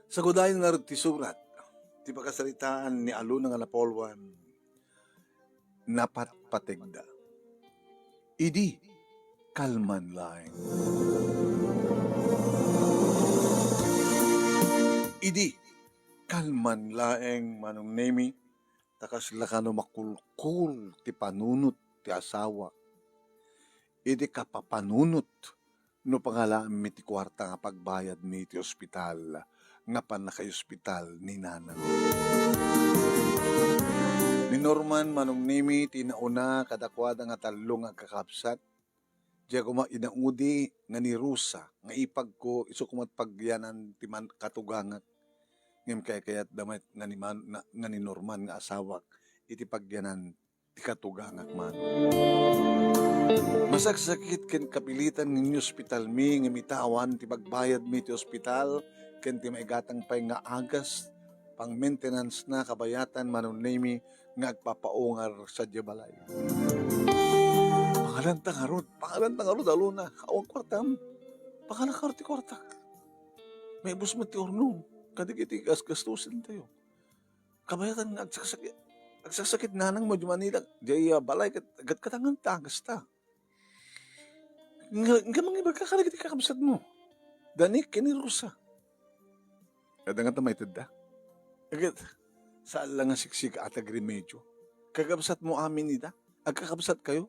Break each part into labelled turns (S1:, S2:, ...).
S1: Sa gudayon nga ti surat, ti pakasalitaan ni Aluna nga napolwan, napatpategda. Idi, kalman laeng. Idi, kalman laeng manong nemi, takas lakano makulkul ti panunot ti asawa. Idi kapapanunot no pangalaan mi ti kwarta nga pagbayad mi ti ospital nga panakay ospital ni nanang. Ni Norman manong nimi ti nauna kadakwada nga talong nga kakapsat. Diya kuma inaudi nga ni Rusa nga ipag ko iso kumat pagyanan ti man katugangak. Ngem kaya kayat damat nga ni Norman nga asawak iti pagyanan ti katugangak man. Masagsakit ken kapilitan ng ospital mi nga mitawan ti pagbayad mi ti ospital ken ti maigatang pay nga agas pang maintenance na kabayatan manon nemi nga agpapaungar sa Jabalay. Pangalan tangarod alo na awang kwartam. Pangalan ti kwarta. May bus mo ti orno. Kadigiti gastusin tayo. Kabayatan nga agsasakit nanang mo di Manila. Di balay kat katangan tagas ta. Nga mga iba kakalagiti kakabsat mo. Danik kini Rusa. Kada nga tamay tada. Agad, saan lang nga siksik at agrimedyo. Kakabsat mo amin nida. Agkakabsat kayo.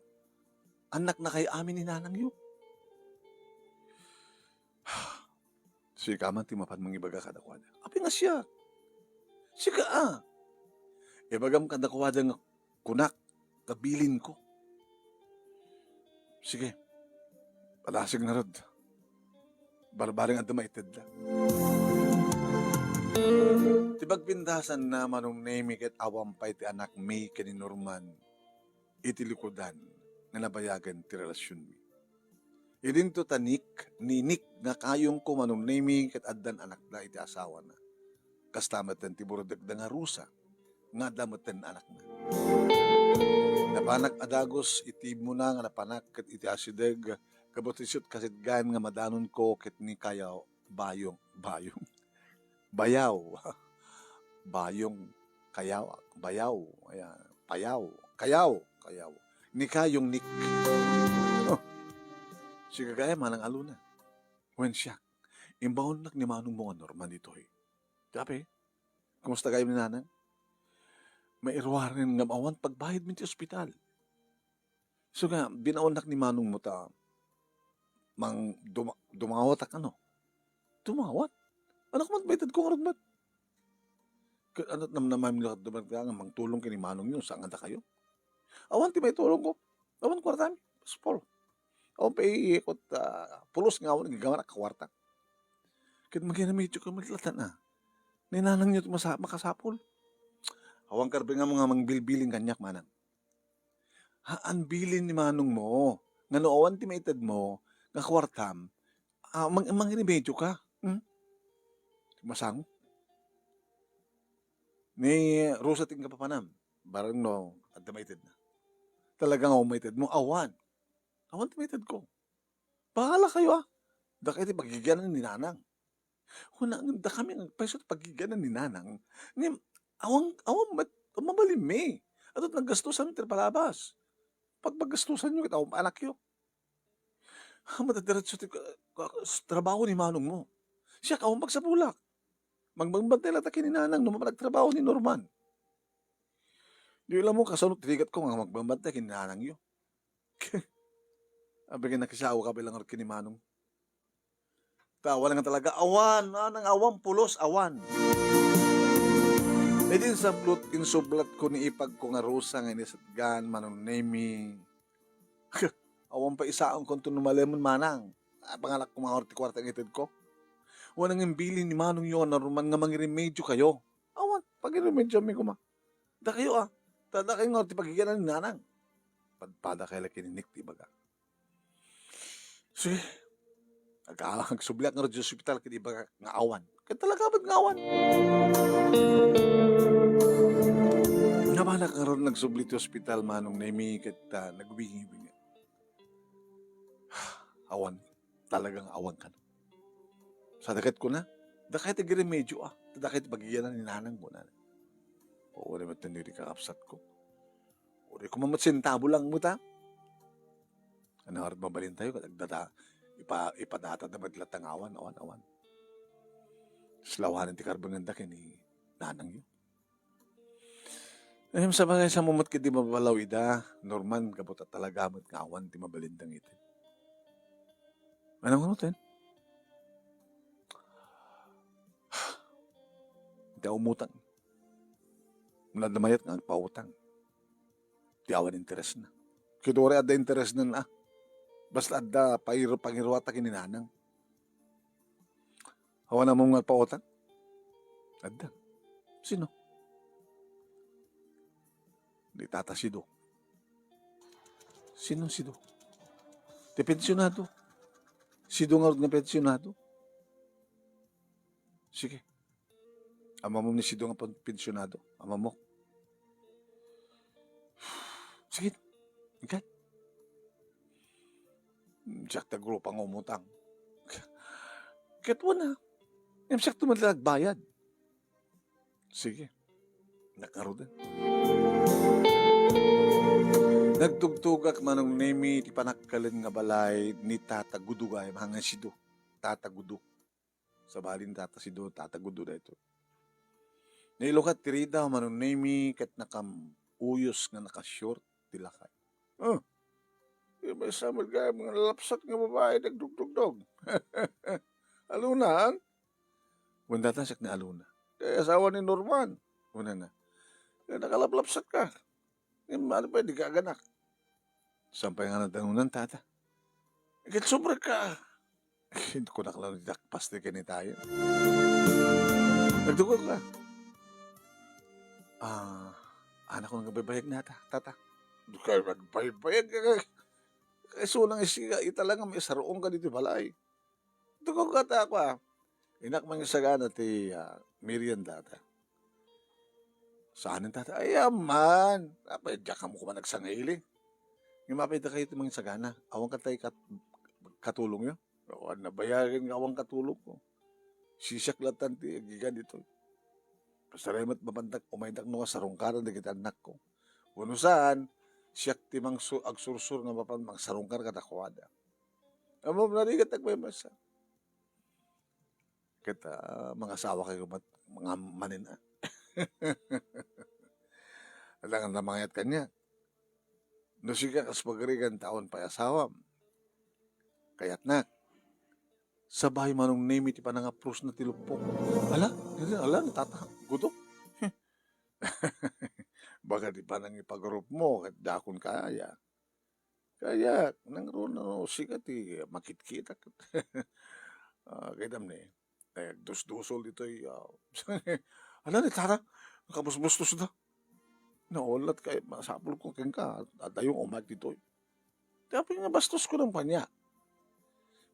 S1: Anak na kayo amin ni nanang yun. Sika man timapan mga ibaga kadakwada. Api nga siya. Sika Ibagam kadakwada nga kunak. Kabilin ko. Sige. Palasig na rod. Barbaring at dumaited na. Tibagpindasan na manong nemi ket awampay ti anak May kani Norman. Iti likodan nga nabayagan ti relasyon mi. Idin to tanik, ninik nga kayong ko manong nemi ket addan anak da iti asawa na. Kastamatan ti burodek da nga Rusa nga damatan anak na. Napanak adagos iti muna nga napanak ket iti asideg kabotisot kasidgan nga madanon ko ket ni kayaw bayong bayaw kayaw ni kayong nik siga gaya manang aluna when siya imbawon nak ni manong mga Norman dito Dapi, kumusta kayo ni nanang? May irwarin nga mawan pagbayad min ti ospital. So nga, binaunak ni manong mo ta, dumawat ak ano? Dumawat? Anak man, baitad ko nga mat. Anot naman lahat dumat ka nga, mangtulong kini manong yun, saan nga kayo? Awan, ti may tulong ko. Awan, kwartami, spol. Awan, pa iikot, pulos nga awan, nagagawa na kakwarta. Kaya mag-inamidyo ka maglatan ninanang nyo makasapol. Awang karbe nga mga mangbilbiling kanyak manang. Haan bilin ni manong mo. Nga noowan ti maitad mo, nga kwartam, manginimedyo ka. Masang. Ni Rosa ting kapapanam. Barang no, at maitad na. Talagang maitad mo, awan. Awan ti maitad ko. Bahala kayo Dakit pagigyanan ni nanang. Da kami ang peso pagigyanan ni nanang. Ngayon, awang mabalim me. At naggastusan ti palabas. Paggastusan nyo, kita anak yun. Matadiretso ti trabaho ni manong mo. Siya kawang pagsapulak. Magbantay lang takin ni nanang nung nagtrabaho ni Norman. Di alam mo, kasunod tinigat ko nga magbantay kin ni nanang yun. Abigin nakisawa ka bilang kin ni manong. Tawa lang talaga, awan, nang awan, pulos, awan. E din sa blut, insublat ko ni ipag ko nga Rosa nga inisatgan, manong nemi. Awan pa isaang konto numalemon manang. Pangalak ko mga orti-kwarta ng itid ko. Wanang imbilin ni manong yun, naruman nga mangiremedyo kayo. Awan, pag-iremedyo mi kuma. Da kayo tada kayo nga orti pagigyanan ni nanang. Padpada kayo laki ni Nick, dibaga. Sige. Nagsubliak nga rin sa hospital kaya iba nga awan. Kaya talaga ba't nga awan? Nabanak nga rin nagsublit sa hospital manong nemi kaya nagwingi-wingi. Awan. Talagang awan ka. Sa dagat ko na. Da kahit remedyo da kahit bagiyan ni nanang mo na. O wala naman taniri kakapsat ko. Uri ko mamatsinntabo lang mo ta. Ano harap mabalin tayo, kadagdada, ipadata na madlat ang awan. Slawanan ti karbanganda kini nanang yun. Ayun sa bagay sa mumot ki di mabalaw ida, Norman, kabuta talaga mo't ngawan ti mabalindang ito. Anong ano ten? Di umutang. Mula damayat nga, pautang. Di awan interes na. Kidore adda interes na Basta adda pangirwata kininanang. Hawa na mong nga pautang? Adda. Sino? Di tata Sido. Sino Sido? Di pensyonado. Sido nga nga pensyonado. Sige. Ama mo ni Sido nga pensyonado. Ama mo. Sige. Ikat. Siyak ta grupo ang umutang. Kat na. Yung siyak tumadlag bayad. Sige. Nakaroon din. Nagtugtugak manong nemi ti panakkalin nga balay ni Tata Gudu gaya mga Sido. Tata Gudu. Sa balin Tata Sido, Tata Gudu da ito. Nailukat tirida manong nemi kat uyos nga nakashort tilakay. May samad gaya mga lapsat nga babae nagdugdugdog. Alunan? Wanda tasak na aluna. Kaya asawa ni Norman. Una na. Kaya nakalaplapsat ka. Ano pa, di ka aganak. Sampay nga natanunan, tata. Ikit sobra ka. Hindi ko nakalaro di takpas na kini tayo. Nagdugo ka. Anak ko nang gabaybayag na, tata. Hindi ka nagbaybayag ka. Kaya lang isiga, italang may saroong ka dito balay. Dugo ka ta ako Inak man yung sagana ti Miriam data. Saan tata? Ay, aman. Apay, diyak ka mo kuman nagsangili. Yung mapay da kayo iti mga sagana. Awang ka tayo katulong yun. O, nabayarin nga awang katulong ko. Sisak latan ti gigan dito. Pasaremat mabantak, umaydak no nga sarungkaran na kita anak ko. Uno saan, siyak ti mang agsursur nga mapan mang sarungkar katakwada. Amo, narigat nagmamasa. Kita mga asawa kayo mga manina. Alangan na mangayat kanya. No siya kas pagarigan taon pa asawam. Kayat na. Sabay manong name iti pa nga prus na tilupok. Ala, tata, gutok. Baka di pa nang ipagrup mo, kat dakon kaya. Kaya, nang roon sikat makitkita. Kaya dam ni, dus-dusol dito ala ni tara, nakabusbustos na. Naulat kay masapul ko keng ka, at ayong umag dito. Tapi nga bastos ko ng panya.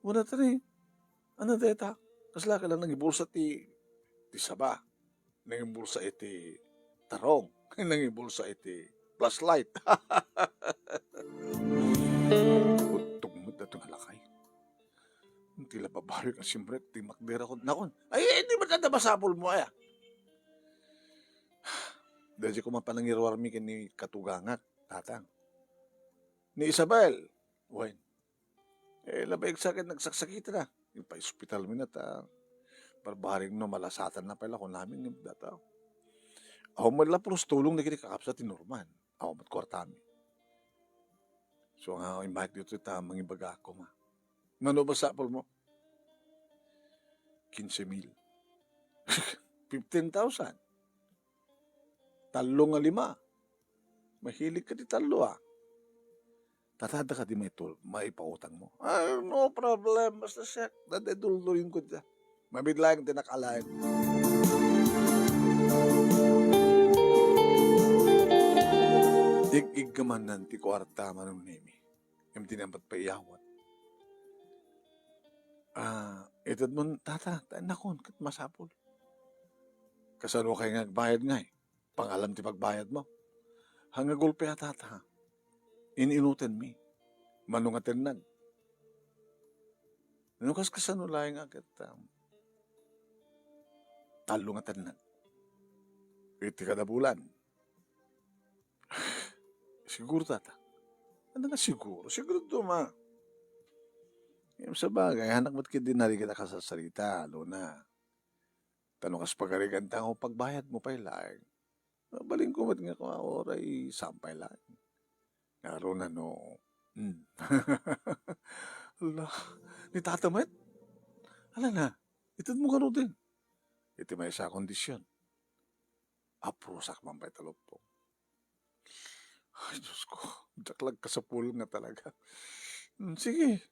S1: Wala tari, ano deta? Kasla ka lang nangibulsa ti saba. Nangibulsa iti tarong. Nangibulsa iti flashlight. Utog mo na itong halakay. Tila babalik ang simbrek, ti makdera ko. Nakon, ay, hindi ba tanda basapul mo ay? Dahil ko mapanangirwarmi ni katugangat, tatang. Ni Isabel, wen. Labayag sa akin, nagsaksakita na. Yung pa-hospital mo na barbaring no, malasatan na pala ko namin yung data. Ako malapros tulong na kinikakapsa ti Norman. Ako matkwartami. So nga, imbahit dito mga ibaga ako ma. Mano ba sapol mo? 15,000. 15,000. Talo nga 5. Mahilig ka di talo Tatada ka di may pautang mo. No problem. Basta siya, dadeduldurin ko dyan. Mabiglang tinakalain. Igig ka man nanti kwarta manong nemi. Yung tinampat pa iyawat. Itad mo, tata, nakon, kat masapol. Kasano kayo nagbayad nga Pangalam ti pagbayad mo. Hangagulpe tata. Ininutin mi. Manungatin nag. Ano kas kasano laing agad Talo nga tanan. Iti kada bulan. Siguro tata. Ano nga siguro? Siguro ma. Yung sa bagay, hanak mo't kidinari kita kasasalita, na. Tanong kas pagarigan tao, pagbayad mo pa ilang. Baling ko mat nga ko oray sampay lang. Ngaro na no. Ala, ni tatamet? Ala na, itad mo karo din. Iti may isa kondisyon. Aprusak man pa'y talop po. Ay, Diyos ko. Jaklag ka sa pool nga talaga. Sige.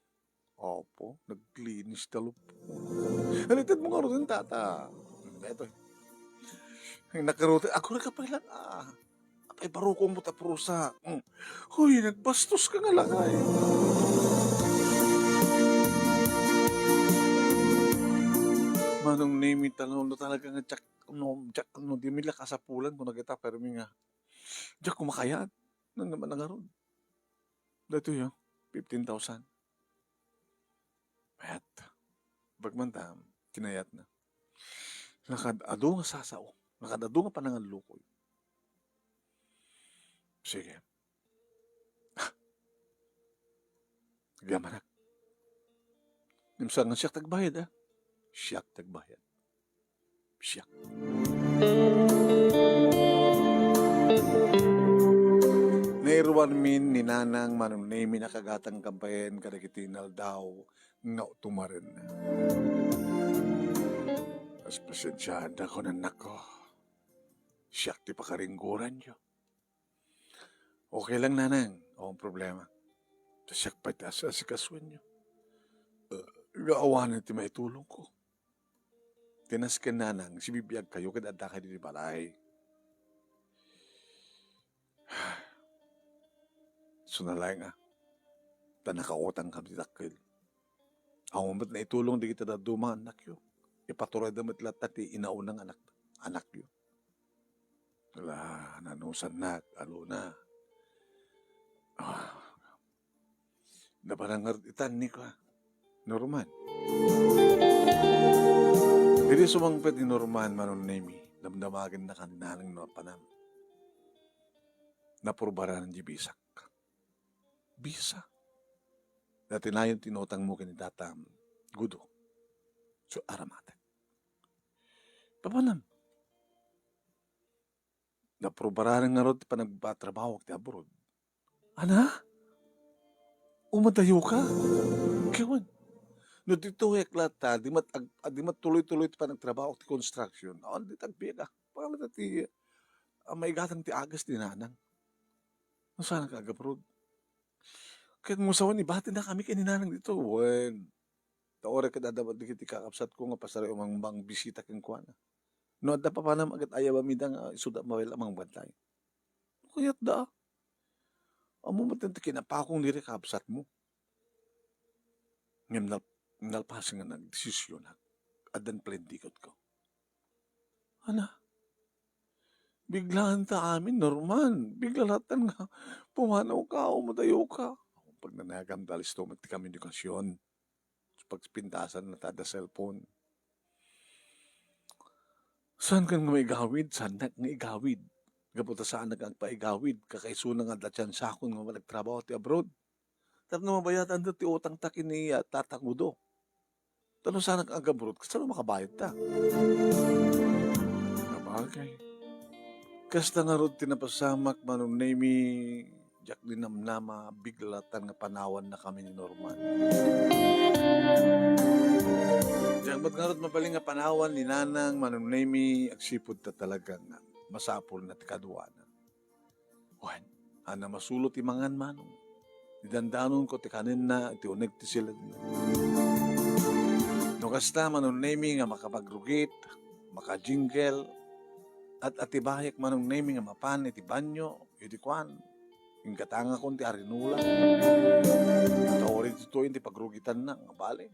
S1: Opo, naglinis talop po. Halitad mo karo din, tata. Ito. Ang nakarote. Ako rin ka pa ilan. Apay barukong mo taprusa. Huy, nagbastos ka nga lang ay. Manong name it, no talaga nga Jack, di mila kasapulan kung nagita, pero nga, Jack, kumakayat. Nang naman nangaroon. Dito yun, 15,000. Payat. Bagmantam, kinayat na. Nakadado nga sasao. Nakadado nga panangan lukoy. Sige. Gamanak. Nimsa nga siya tagbayad, Siyak tagbayad. Siyak. Nairuan min ni nanang manunay nakagatang kampayen kadakitinal daw nga tumaren na. As pasensyahan ako ng nako. Siyak ti pakaringguran nyo. Okay lang nanang. O ang problema. Siyak pa itaas sa kaswan nyo. Gaawanan ti may tulong ko. Tinas ka nanang, si bibiyag kayo kadada kayo di balay. Sunalay nga. Tanakautang kami takil. Ang umat na itulong di kita daduma anak yo. Ipatuloy damat latati inaunang anak yo. Wala, nanusan na, alo na. Napanangar itan ni ka. Norman. Hindi sumangpet ni Norman manon nemi. Damdamagan na kaninanang no panam. Napurbara ng bisak. Bisa. Dati na yung tinotang mo kanidatam. Gudo. So aramatan. Papanam. Napurbara ng nga rod pa nagpatrabaho ti abroad. Ana? Umadayo ka? Kawan. No dito lata, di mat tuloy-tuloy pa nagtrabaho ti construction. Di tagbiya ka. Pagkalit ti may gatang ti agas ti nanang. No sana ka agaprod. Kaya musawan ni bati na kami kaninanang dito. Wen. Taore ka dadabat di kiti kakapsat ko nga pasari umang bang bisita keng kuana. No adda pa panam agat ayaw amidang isuda mawel amang bantay. Kuyat da. Amo mo tinti kinapakong diri kakapsat mo. Ngem nalpasing nga nagdesisyon adan plendikot ko. Ana? Biglaan ta amin, Norman. Biglalatan nga pumanaw ka o madayo ka. Pag nanagam dalis to mati komunikasyon. Pagpintasan na tada cellphone. Saan ka nga may igawid? Saan nga igawid? Kaputa saan ang paigawid? Kakaisuna nga datyan sa akon nga malagtrabaho ti abroad. Tapos nga mabayatan ti utang takin ni tatangudo. Tanong sana kang agabrod, kasi saan makabayad ta? Nabagay. Kasta nga rod tinapasamak manong nami jak dinamnama biglatan nga panawan na kami ni Norman. Diyak ba't nga rod mabaling nga panawan ni nanang manong nami agsipod ta talagang masapol na tikaduanan. Wan, ana masulot imangan manong. Didandanon ko ti kanin na ti uneg ti sila. No kasta manong nami nga makapagrugit, makajingle, at atibayak manong nami nga mapan iti banyo, iti kwan, yung katanga kon ti arinula. Tawari ito iti pagrugitan na, nga balik.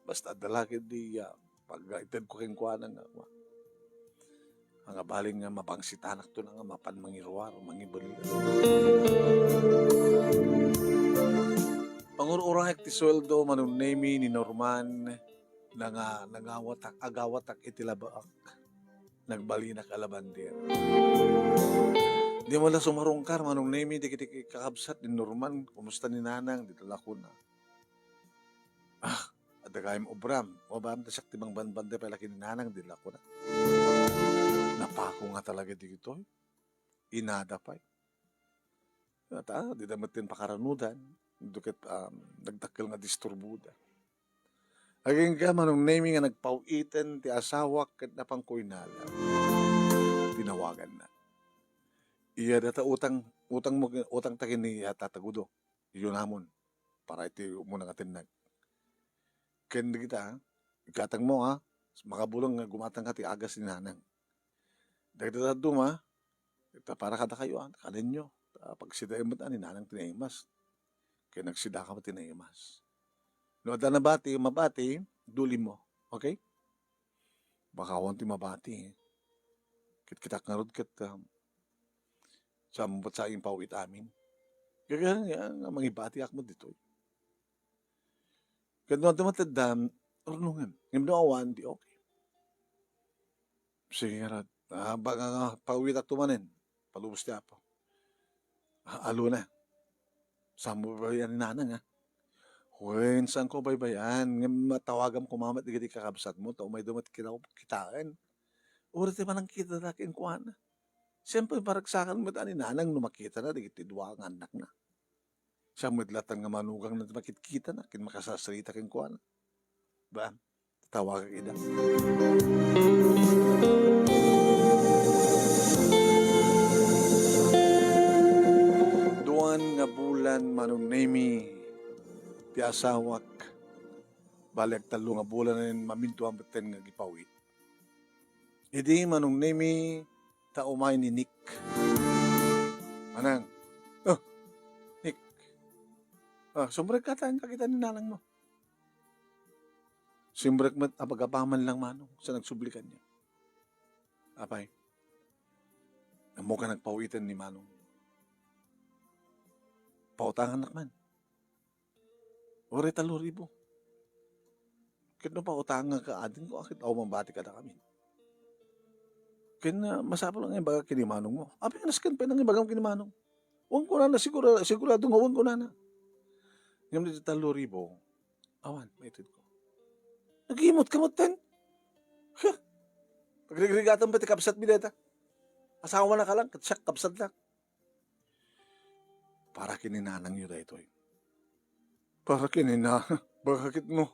S1: Basta dalagid di pag-itad ko keng kwanan nga. Nga baling nga mapangsitanak to na nga mapan mangirwar, mangibali. Pangururahik ti sweldo manong nami ni Norman, agawatak iti labaak. nagbali na kalabandir. Di mo la sumarungkar, manong nemi, di kiti kakabsat, di Norman, kumusta ni Nanang, dito lako na. Ada kayong obram, tasak tibang banbanda pa laki ni Nanang, di lako na. Napako nga talaga dito, inada pa. At di damatin pakaranudan, dukit nagdakil nga disturbuda. Aging ka, manong nemi nga nagpauitan, ti asawak, kat napang kuinala. Tinawagan na. Iya data utang takin ni tatagudo. Iyon namon para iti muna nga tinag. Ken kita ikatang mo makabulong nga gumatang ka ti agas ni Nanang. Dagdag duma ita para kada kayo kanin nyo. Pag sida imot ni Nanang tinaimas. Kaya nagsida ka mo tinaimas. No ada na mabati, duli mo. Okay? Baka wanti mabati. Kita karod sa sa iyong pauwit amin. Kaya nga mangibati ako mo dito. Kaya doon tumatadam, ornungan. Ngayon doon awan, di okay. Sige nga rad. Baka pauwit ako tumanin. Palubos niya po. Alo na. Saan mo ba yan ni Nanang Huwin, saan ko baybayan? Ngayon matawagam kumamat, di kakabsat mo. Tao may dumat kitaan. Urat pa nang kita nakin kuha na. Siyempre, paragsakan mo ni Nanang no makita na, di kitidwa ang anak na. Siya madlatan nga manugang na makikita na, kin makasasarita kin kuha na. Ba? Tawag ka ida. Duan nga bulan manong nemi, ti asawak, balik talo nga bulan na maminto ang baten nga gipawit. Idi manong nemi, taumay ni Nick. Manang, Nick, sumbrek ka tayo kakita ni Nanang mo. Sumbrek mat, apagapaman lang manong sa nagsublikan niya. Apay, amo ka nagpawitan ni Manong. Pautangan nakman. Ore talo ribo. Kaya pautangan ka adin ko, akit ako mambati ka na kami. Kaya masapo lang yung baga kinimanong mo. Abi ka naskan pa nang ibagang kinimanong. Huwag ko na sigurado nga huwag ko na. Ngayon dito talo ribo, awan, maitid ko. Nag-iimot ka mo, ten. Pagrigrigatan ba ti kapsat bideta? Asawa na ka lang, katsak kapsat lang. Para kininanang yun ito. Para kininanang, bakit mo?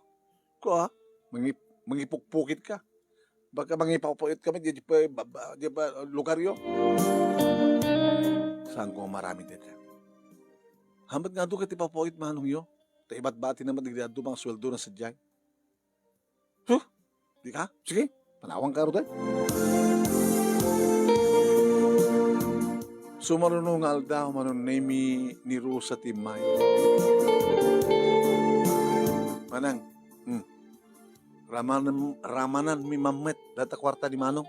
S1: Ko mangipukpukit ka. Baka mangipukpukit kami, di ba lugar yun? Saan ko marami dito? Hamad nga doon ka tipapukit manong yun. Ta iba't bati naman nagdado mga sweldo na sadyay. Di ka? Sige, panawang ka rin. Sumarunong alda manon nemi ni Rosa Timay. Manang, ramanan mi mamet data kwarta di Manong.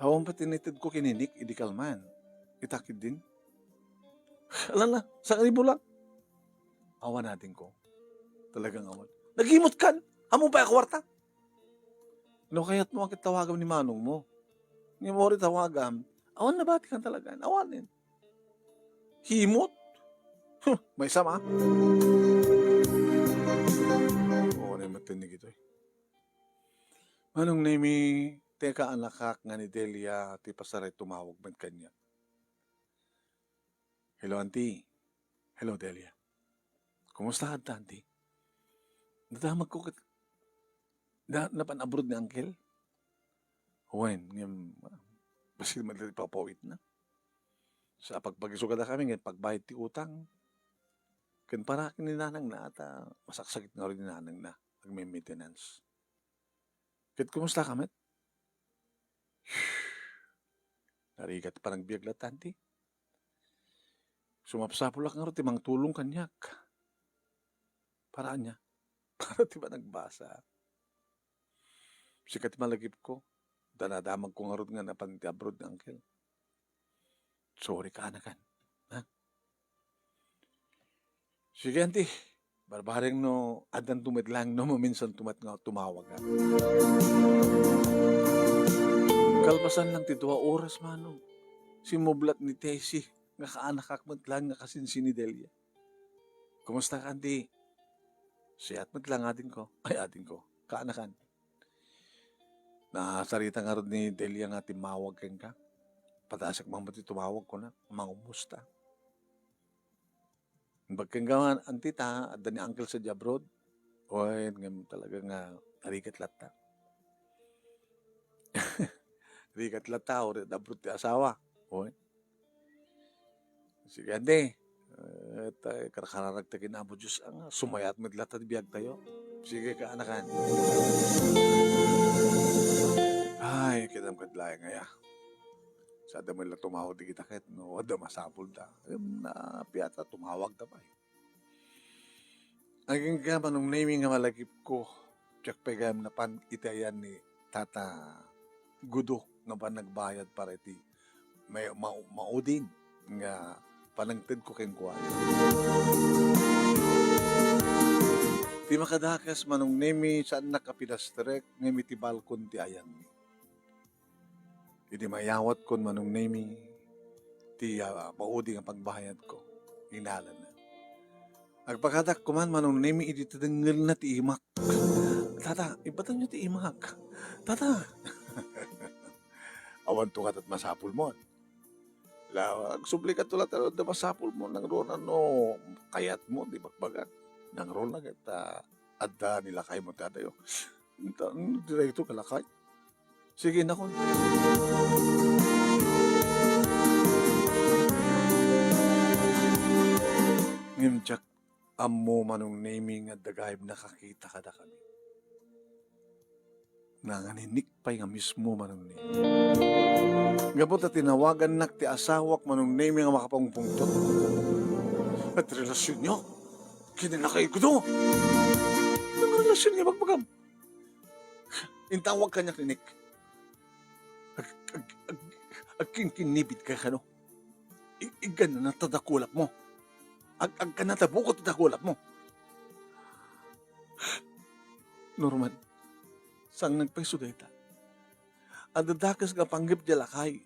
S1: Awang patinitid ko kininik, idikalman. Itakid din. Alam na, sa kanibo lang. Awan natin ko. Talagang awan. Nagimot kan! Amo pa kwarta? No, kaya't mo ang tawagan ni Manong mo. Hindi mo rin tawagan. Awan na bati kan talaga. Awanin. Himot? May sama. Oo, na matinig ito. Manong nemi, teka anakak nga ni Delia, ti pasaray tumawag man kanya. Hello, auntie. Hello, Delia. Kumusta ka, auntie? Nadamag ko napan-abroad ni Uncle? Huwain, basil madali papawit na. Sa pagpagisuga na kami, ngayon pagbayad ti utang, kan para kininanang na at masaksakit na rin ninanang na nag-maintenance. Kit kumusta ka, met? Narigat parang biyaglat, auntie. Sumapsapulak nga rin, timang tulong kanyak. Paraan niya. Para di ba nagbasa? Sikat malagip ko. Danadamag ko nga rin nga napanti-abroad ng Uncle. Sorry ka, anakan. Ha? Sige, auntie. Barbareng no, adan tumitlang no, maminsan nga tumawag ka. Kalpasan lang ti 2 oras manong. Simublat ni Tessie, nga kaanak lang nga kasinsin ni Delia. Kumusta ka, Andi? Siyat lang atin ko. Ay, atin ko. Kaanakan. Nasarita nga rin ni Delia nga timawag ken ka. Patasak mga mati tumawag ko na. Mangumusta. Bagkang gawan, antita, at ni uncle sa Jabrod. Oy, ngam talaga nga, arikat lata. Rikat lata, o Jabrod ti asawa. Oy. Sige, Andi. At karakararag ta kinabo Diyos ang sumayat madlata di biyag tayo. Sige ka, anakan. Ay, kitang kadlaya ngaya. Sa dami lang tumawag di kita kahit no, ada masapul ta. Na piyata tumawag ta pa eh. Aging ka manong naming nga malagip ko. Tsak pegam na pan itayan ni Tata Gudo nga pa nagbayad para iti may maudin nga panangtid ko ken kuan. Ti makadakas manong nemi saan nakapilastrek ngemi ti balkon ti ayang mi. Idi mayawat kon manong nemi ti maudi nga pagbayad ko. Inalan na. Agpakadak ko man manong nemi idi tadengel na ti imak. Tata, ibatan nyo ti imak. Tata. Awan to katat masapul mo. Agsublikat tulat da masapul mo nang ron ano kayat mo di bakbagan. Nang ron na kita adda nilakay mo tatayo. Direkto kalakay. Sige na kon. Ngimtsak ammo manong naming at dagayb nakakita kada kami. Nanganinik pa'y nga mismo manong naming. Gabot at tinawagan nak ti asawak manong naming nga makapangpungtot. At relasyon nyo, kininakay ko do. Ang relasyon niya magpagam. Intawag ka niya klinik. Agkinkinibit ka kano. Igan na natadakulap mo. Ag ka natabukot tadakulap mo. Norman, sang nagpaiso data. At dadakas nga panggip di lakay.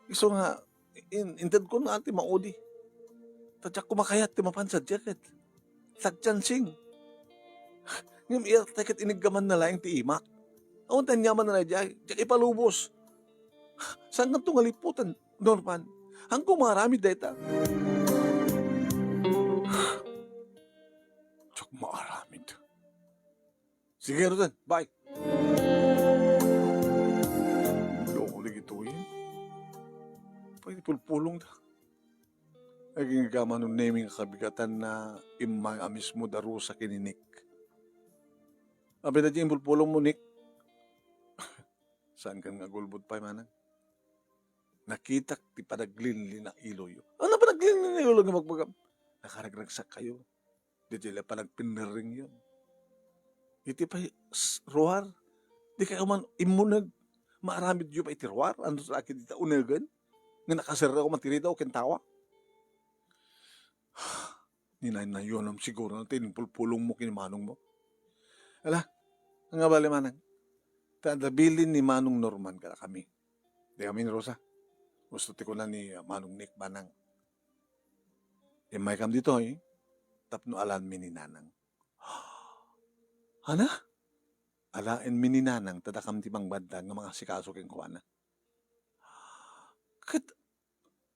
S1: Iso nga, intad ko na ati maudi. Tadyak kumakayat ti mapansad jacket. Tagchansing. Ngam iya takat iniggaman na lang ti imak. Awan tanyaman na na dyan. Diyak ipalubos. Saan nga itong aliputan, Norman? Hanggang marami data. Diyak maaramid. Sige, Rodan. Bye. Pwede pulpulong da. Naging gama nung naming kabigatan na imay amis mo daro sa kininik. Abi na dyan pulpulong mo, Nick. Saan ka nga gulbod pa, manang? Nakita ti panaglin na iloyo. Ano panaglin na iloyo nga magbagam? Nakaragragsak kayo. Di sila panagpinering yun. Iti pa, ruhar. Di kayo man imunag. Maaramid yun pa iti ruhar. Ano sa akin dita unagan? Nga nakasira ako matirita o kentawa. Ninay na yun ang siguro na tinipulpulong mo kinimanong mo. Ala, ang abali manang. Tadabilin ni Manong Norman kada kami. Di kami ni Rosa. Gusto ti ko na ni Manong Nick Manang. E may kam dito eh. Tapno alan mi ni Nanang. Hana? Alain mi ni Nanang tadakam ti mangbanda nga mga sikaso keng kuwana. Kat,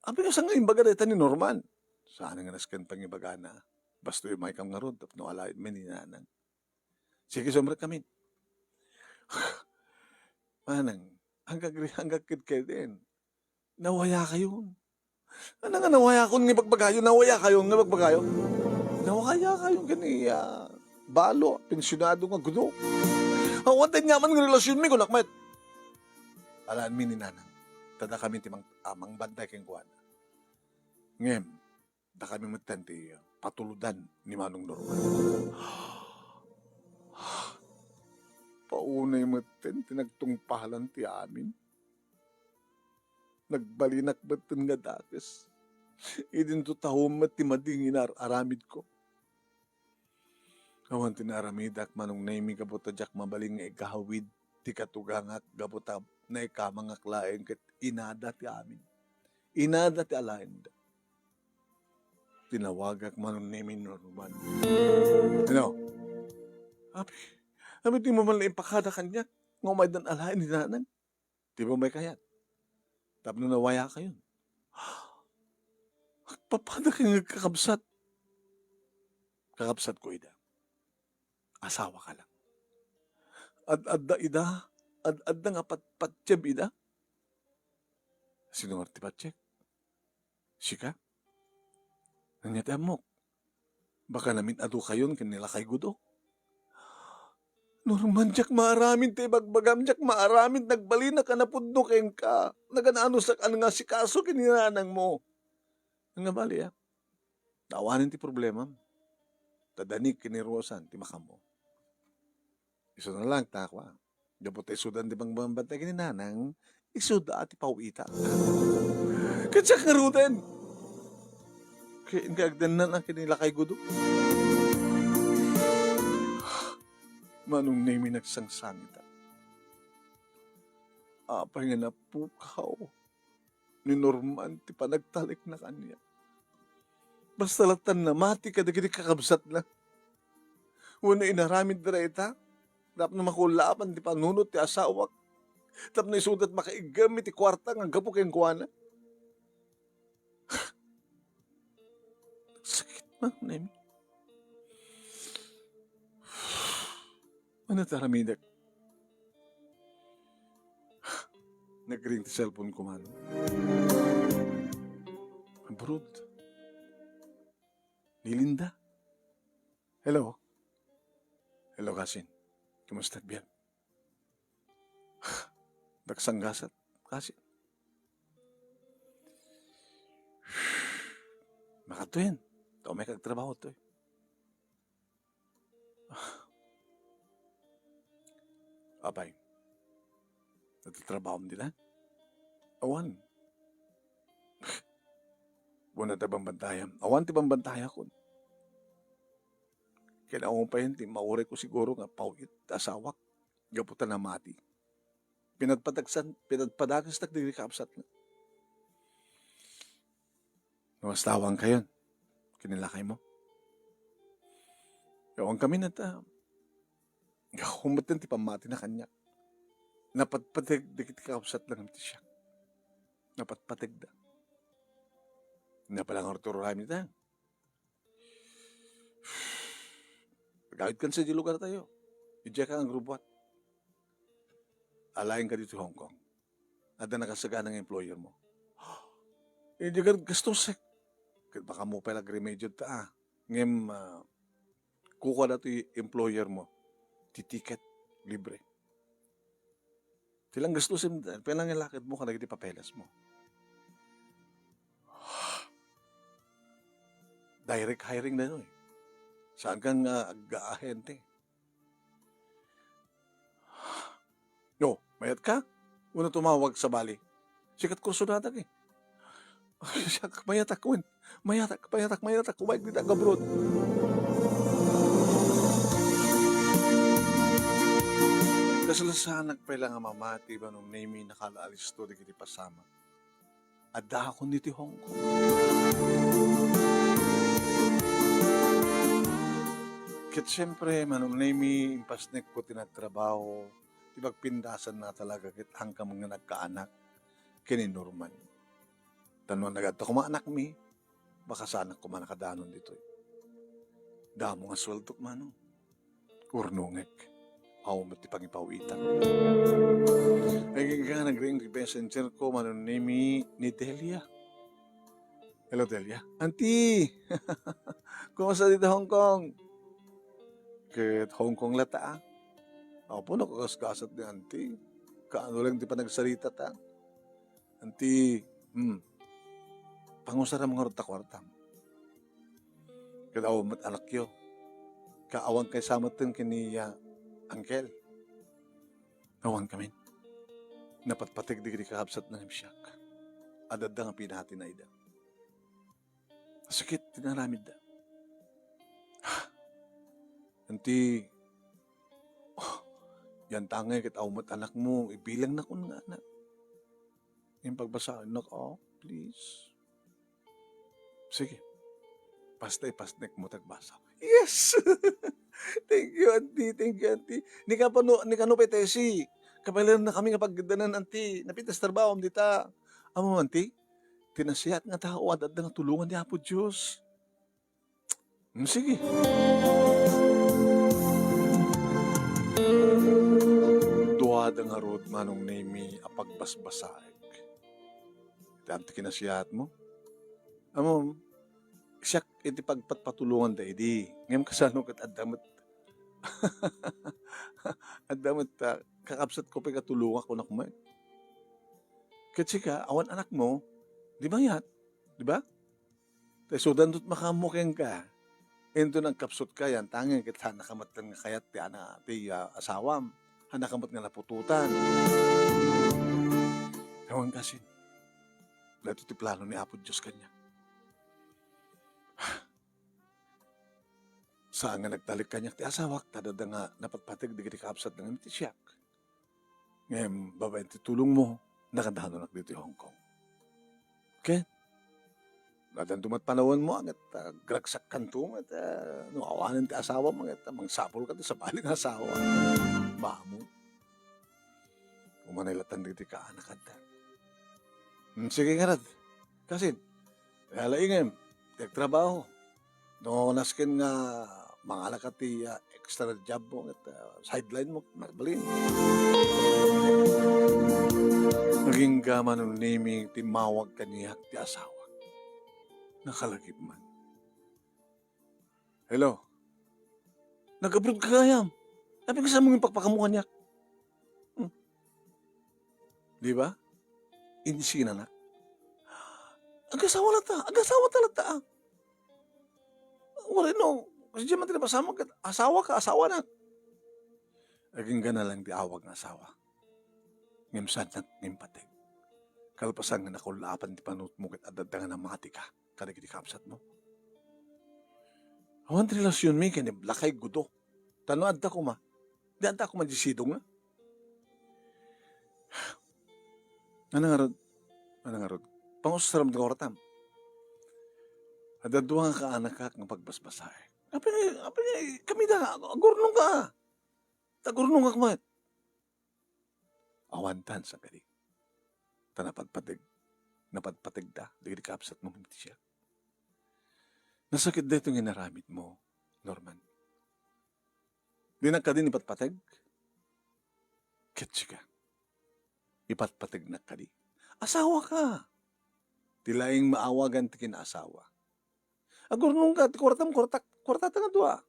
S1: abi ka sa ngayon baga dito ni Norman. Saan nga naskan pang ibaga na. Basto yung may kam nga ron, tapno alain mi ni Nanang. Sige, sumrat kami. Manang, hanggang kid din. Nawaya kayo. Ano nga nawaya ko nga bagbagayo? Nawaya kayo nga bagbagayo? Nawaya kayo gani, balo, pensyonado nga gudo. Awantin nga man ng relasyon mi, kunakmet. Alaan mi ni Nanang. Tada kami timang amang bantay keng kuwan. Ngem, da kami matanti patuludan ni Manong Norman. Paunay maten, tinagtungpahalan ti amin. Nagbalinak baten nga dakes. Idin to tahom mat ti madingin aramid ko. Awan tinaramidak manong naimi kabuta jak mabaling nga ikahawid ti katugangak gabuta na ikamangak laeng ket inada ti amin. Inada ti alain da. Tinawagak manong naimi normal. Ano? Abi di mo man lang ipakada kanya. Nga umay dan alain ni nanan. Di ba may kayat? Tapno nawaya kayo. Papada kayo kakabsat. Kakabsat ko ida. Asawa ka lang. Ad-adda ida. Ad-adda nga patpatseb ida. Sino nga ti patseb? Sika? Nanyati amok. Baka namin adu kayon kanila kay gudo. Norman jak maaramin te bagbagam jak maaramin nagbalina ka na pudno keng ka. Naganaano sa nga si kaso kininanang mo. Nga bali Naawanin ti problema. Tadanik kiniruasan ti makamo. Iso na lang takwa. Dapat isudan di bang bantay kininanang isuda at ipawita. Katsa karutan. Kaya ingagdan na ang kinilakay gudo. Manong nami nagsangsangita. Apay nga napukaw. Ni Norman ti panagtalik na kanya. Basta latan na mati ka dagiti kakabsat na. Wala inaramid na ita. Dapat na makulapan ti panunot ti asawak. Dapat na isudat makaigamit ti kwarta nga gapo kayong kuwana. Sakit man, Nemi. Ano taramidak? Nag-ring ti cellphone ko man. Abroad. Ni Linda. Hello. Hello, Kasin. Kumusta biyan? Nagsanggasat, Kasin. Makatuin. Ito may kagtrabaho to eh. Abay. Nagtatrabaho mo nila? Awan. Buwan na tabang bantaya. Awan ti bang bantaya ko. Kailangan pa yun, maure ko siguro nga pawit, asawak, gaputan na mati. Pinagpadagas nagdiri kaapsat na. Nawastawang kayon, kinilakay mo. Gawang kami na ta. Humatan ti pamati na kanya. Napatpatig dikit kaapsat lang ti siya. Napatpatig da. Napalang Arturo Rami ta. Gawit kan sa di lugar tayo. Ijay ka ang grubuat. Alayin ka dito Hong Kong. At na nakasaga ng employer mo. Hindi ka gastos eh. Baka mo pala remedyo ta Ngem, kukuha na ito yung employer mo. Titiket, libre. Tilang gastusin, pilang ilakad mo ka na papelas mo. Direct hiring na yun eh. Saan kangag-ahente? No, mayat ka? Una tumawag sa bali. Sikat kurso natak eh. Mayatak ko. Mayatak. Kumain kita abroad. Kasalasanak pa lang nga mamati ba nung name nakalaalis to di kiti pasama. Adda ako niti Hong Kong. Kit siyempre, manong name impasnek ko tinagtrabaho, ibagpindasan na talaga kit hanggang mga nagkaanak, kini Norman. Tanong nagad ko maanak mi, baka sana ko manakadanon dito. Damo nga sweldo manong. Urnungek. Ako mati pangipawitang. Ay nga nag-ring messenger ko, manong name ni Delia. Hello, Delia. Auntie! Kumusta dito Hong Kong? Kahit Hong Kong lata Ako po nakagasgasat ni auntie. Kaano lang di pa nagsalita ta. Auntie, pangusara mga rota-kwarta. Kadaw mat anak yo. Kaawang kay samatin kiniya Angkel. Awang kami. Napatpatig di kakabsat ng himsyak. Adada nga pinahati na ida. Sakit, tinaramid da. Anti, yan tangay kat awmat anak mo, ibilang na kun nga anak. Yung pagbasa, anak, please. Sige, pastay mo tagbasa. Yes! Thank you, auntie. Thank you, auntie. Ni kano petesi. Kapalan na kami kapag danan, auntie. Napitas trabaho, dita. Amo, auntie. Tinasiyat nga tao, adad nga tulungan ni Apo Diyos. Sige. Duwada nga rod manong nemi apagbasbasaeg. Iti kinasiyat mo. Amo, siya iti pagpatpatulungan da idi. Ngayon kasano kat adamat. adamat kakapsat ko pa katulungan ko na kumay. Kasi ka, awan anak mo, di ba yan? Di ba? So, dandot makamukeng ka. Ito nang kapsot ka yan, tangin kita nakamat nga kayat ti asawam. Hanakamat nga napututan. Ewan kasi, dito ti plano ni Apo Diyos kanya. Saan nga nagtalik kanya ti asawak, tadada nga napatpatig di kiti kapsat ng ti siyak. Ngayon, babae ti tulong mo, nakadahan na dito Hong Kong. Okay? Ladan tumat panahon mo, at gragsak kanto, at awanan ti asawa mo, at mangsapol ka sa baling asawa. Bamo. Umanilatan dito ka, anak at sige nga rad. Kasi, halaingin, trabaho. No, naskin nga, mga anak at extra job mo, at sideline mo, marbalin. Naging gaman ng naming timawag kaniyak ti asawa. Nakalagip man. Hello? Nag-abroad ka kayam. Sabi ka sa mong pagpakamukha niya. Di ba? Insina na. Agasawa talata. Wala no. Kasi diyan man tinapasama ka. Asawa na. Aging gana lang di awag ng asawa. Ngimsan na ngimpatig. Kalpasan nga nakulapan di panut mo kat adadangan na mati ka. Kada kiti kapsat mo. Awan relasyon mi kani lakay gudo. Tanoad ta ko ma. Di anta ko majisidong na. Anang arod. Pangusaram ng oratam. Adaduang ka anak ka ng pagbasbasay. Apa kami da, agurnong ka. Tagurnong ka kumat. Awantan sa kadi. Napatpatig da, di kapsat mo hindi siya. Nasakit da itong inaramit mo, Norman. Di na ka din ipatpatag? Ketsi ka. Ipatpatag na ka di. Asawa ka. Tilaing maawagan ti kinaasawa. Agurnong ka, ti kwartam nga dua.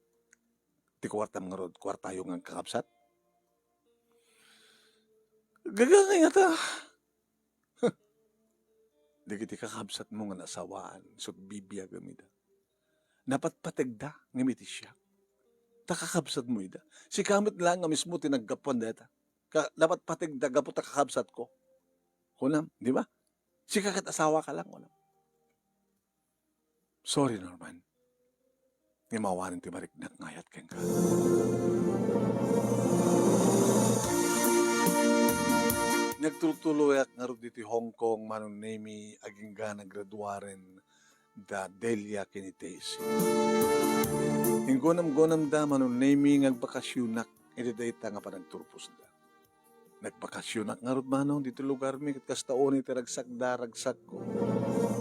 S1: Ti kwartam nga rod, kwartayo nga kakapsat. Gagangay ata. Di kiti kakapsat mo nga nasawaan, sut bibiyag amida. Napatpatag da, ngamiti siya. Takakabsat mo ida. Si kamit lang nga mismo tinaggapuan data. Dapat patig da, gapot takakabsat ko. Kunam, di ba? Si kakat asawa ka lang, kunam. Sorry, Norman. Imawanin ti mariknak ngayat keng ka. Nagtutuloy at nga rin dito Hong Kong, manong nemi, aging ga nagraduaren da Delia Kinitesi. Gonam da manong nemi ngagbakasyonak, ididayta nga pa nagturpos da. Nagbakasyonak nga rin manong dito lugar mi, kat kastaon iti ragsak ko.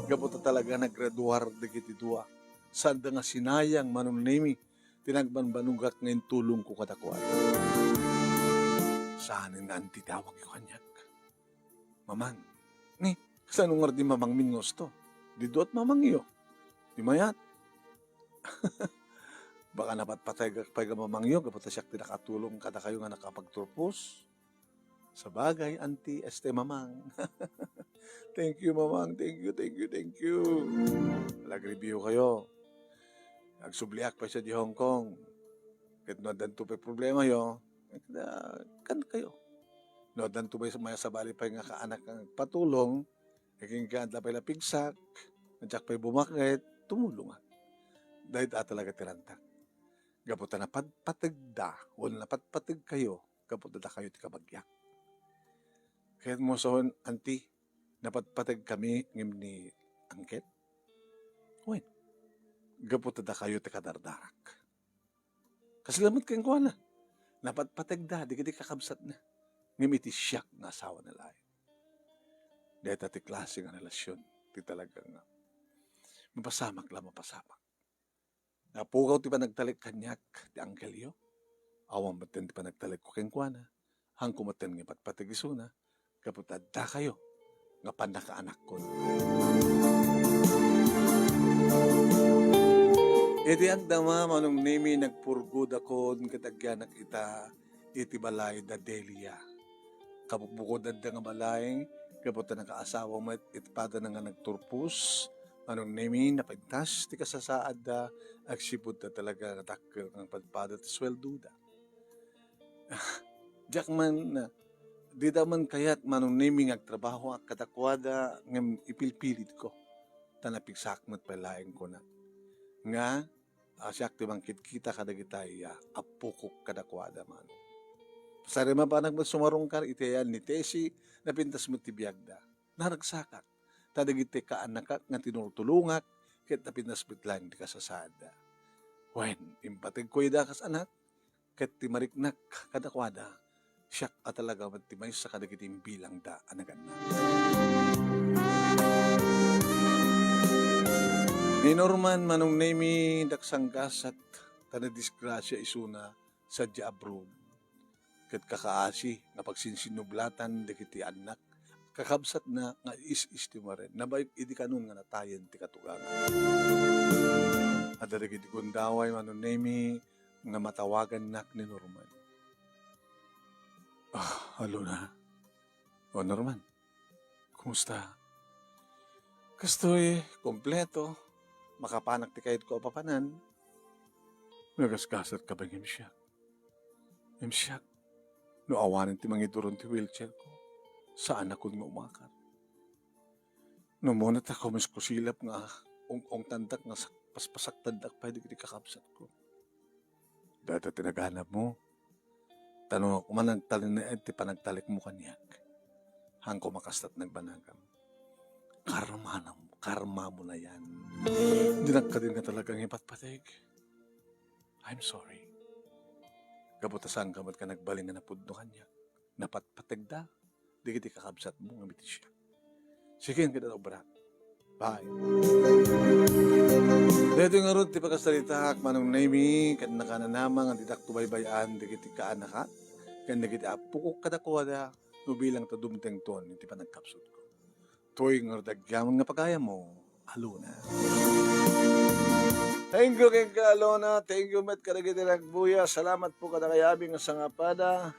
S1: Gapota talaga nagraduar da kiti dua. Saan da nga sinayang manong nemi, tinagbanbanugak ngayon tulong ko katakuan. Saan nga antitawag ko kanyak? Mamang, ni, saan nga di mamang mingos to? Di doot mamang iyo. Di mayat. Baka napatpatay ka mamang iyo, kapag siya tinakatulong kada kayo nga nakapagturpos. Sa bagay, auntie, mamang. Thank you, mamang. Thank you. Nag-review kayo. Nagsubliak pa siya di Hong Kong. Kahit nadan to pa problema yo, kan kayo. Nadan to ba sa maya sa bali pa nga kaanak ang patulong, naging ganda pa pigsak, nadyak pa bumakit, tumulong nga. Dahil talaga tiranta. Gaputa na patagda, o napatpatag kayo, gaputa na kayo ti kabagyak. Kaya mo sohon, anti, napatpatag kami ngim ni angket. Wen, gaputa na kayo ti kadardarak. Kasalamat kayong kuha na. Napatpatag da, di kiti kakabsat na. Ngim iti siyak na asawa na lain. Dahil ti klase nga relasyon, ti talagang mapasamak lang mapasamak. Napukaw ti pa nagtalik kanyak, ti angkelyo. Awang baten ti pa nagtalik ko keng kuha na. Hang kumaten nga patpatagiso na. Kaputa da kayo, nga panakaanak ko. Iti agdama manong nimi nagpurgod ako katagyanak ita iti balay da Delia. Kapukbukod da nga balay, kaputa nakaasawa mo iti pada na nga nagturpus, manong nimi napagtas ti kasasaad da agsipod da talaga natakil ng padpada ti sweldo da. Diyak man na di man kayat manong nimi ngagtrabaho ak katakwada ngem ipilpilit ko. Tanapigsak mo't palaeng ko na. Nga, siyak ti bangkit kita kadagitay apukok kadakwada man. Sarima pa nagmasumarong kar itayan ni Tesi na pintas mo ti biyagda. Naragsakak. Tadagiti ka anakak nga tinutulungak ket napintas bitlang di kasasada. Wen, impatig ko kas anak ket ti mariknak kadakwada. Siyak at talaga matimay sa kadagiting bilang da anagan na. Ni Norman manong nemi daksanggasat tana disgrasya isuna sa abroad. Ket kakaasi nga pagsinsinublatan dagiti anak kakabsat na nga is-is ti maren. Nabayag iti kanon nga natayen ti katugangan. At dagiti gundaway manong nemi nga matawagan nak ni Norman. Halo na. O Norman, kumusta? Kastoy, kompleto. Makapanak ti kayit ko papanan. Nagasgasat ka ba ng imsyak? Imsyak? No awanin ti mangiduron ti wheelchair ko. Saan ako nga umakar? No muna ta kumis ko silap nga ong tandak nga paspasak tandak pa di kakabsat ko. Data tinaganap mo. Tanong ako man nagtalin na ti panagtalik mo kanyak. Hang ko makastat nagbanagam. Karma mo na yan. Dinak ka din nga talagang ipatpatig. I'm sorry. Kabutasan ka ka nagbaling nga napudno kanya. Napatpatig da. Di kiti kakabsat mo nga miti siya. Sige, ang kita obra. Bye. Dito nga ron, ti pagkasalita, manong naimi, kan nakananamang, ang didak tubaybayan, di kiti kaanaka, kan di kiti apukok kadakwada, nubilang ta dumteng ton, iti pa nagkapsot ko. Toy nga dagyaman nga pagkaya mo, Alona. Thank you kay Alona, thank you met kadagiti nagbuya, salamat po kadakayabing nga sangapada,